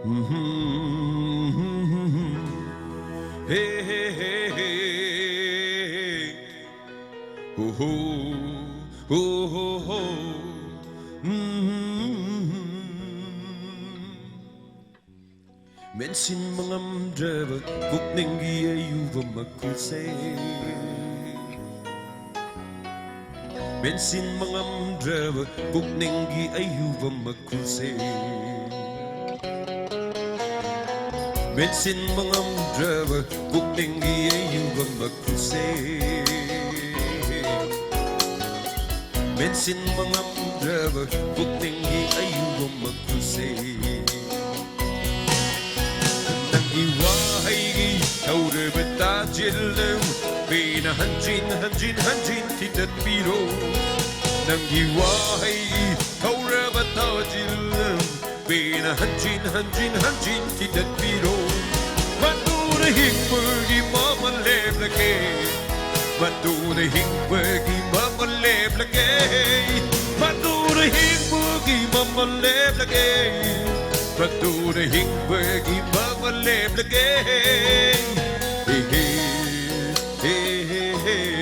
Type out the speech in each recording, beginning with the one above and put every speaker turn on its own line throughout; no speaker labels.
Hey, hey, hey, hey. Oh, oh, oh, oh. Mensen mangam dreva kuk nengi ayuva makuse. Mensen mangam dreva kuk nengi ayuva makuse. Mensen mangam dreva kuk nengi ayuva makuse. Mensen mangam dreva kuk nengi ayuva makuse. Iwahi taure betajilem bina hanjin tidat biro nang iwahi taure betajilem bina hanjin tidat biro madura hingbergi mama leblake madura hingbergi mama leblake madura hingbergi mama leblake Madura hingbergi mama leblake Hey hey hey hey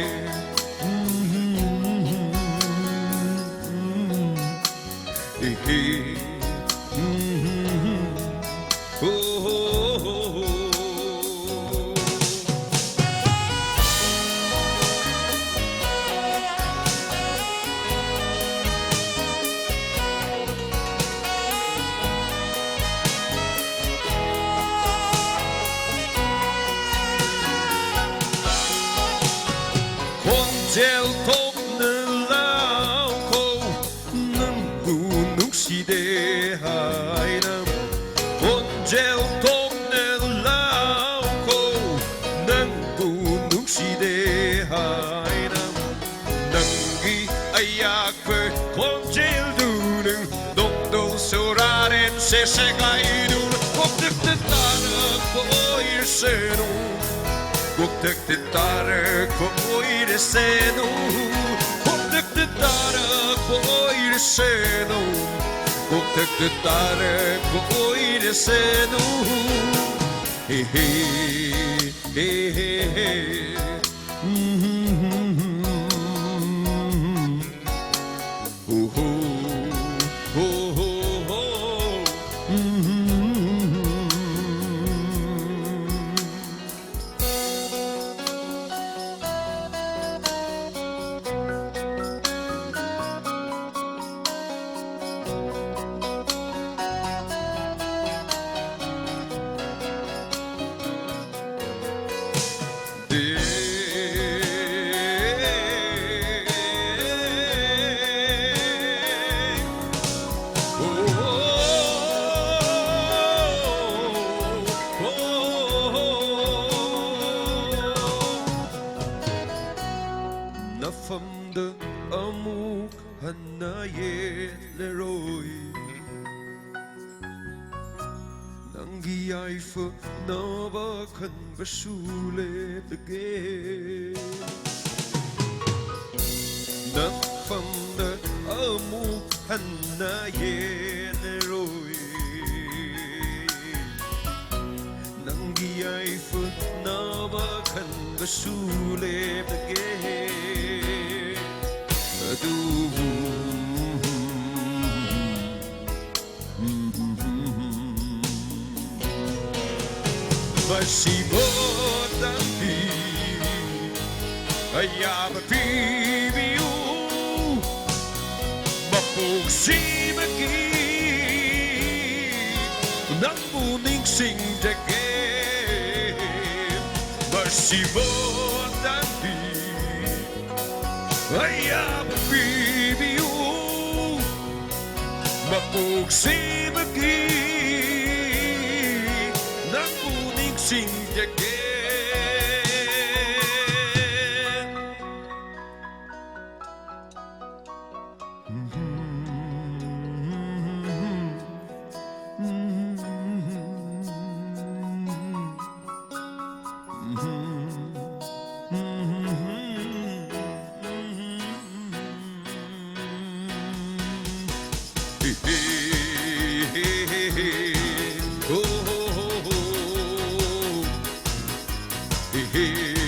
Hey hey Oh oh oh Del top na lao ko nang gunung si de hai nam Con del top na lao ko nang gunung si de hai nam Nang gi ayak ver con del dunung dong do soraren se gai du Kok de tara ko ir senu Kok de tara ko ir senu Kok de tara ko ir senu Kok de tara ko ir senu Hey hey hey hey hey Oh oh oh oh oh Nafamda amuk hanaye leroy Nangi aifa nava kan basule dege Nafamda amuk hanaye leroy Nangi aifa nava kan basule dege Masibotati ayaba pibiu mapugsimagi nang muning sing dage Masibotati ayaba pibiu mapugsimagi nang muning sing dage Oh Hey, hey.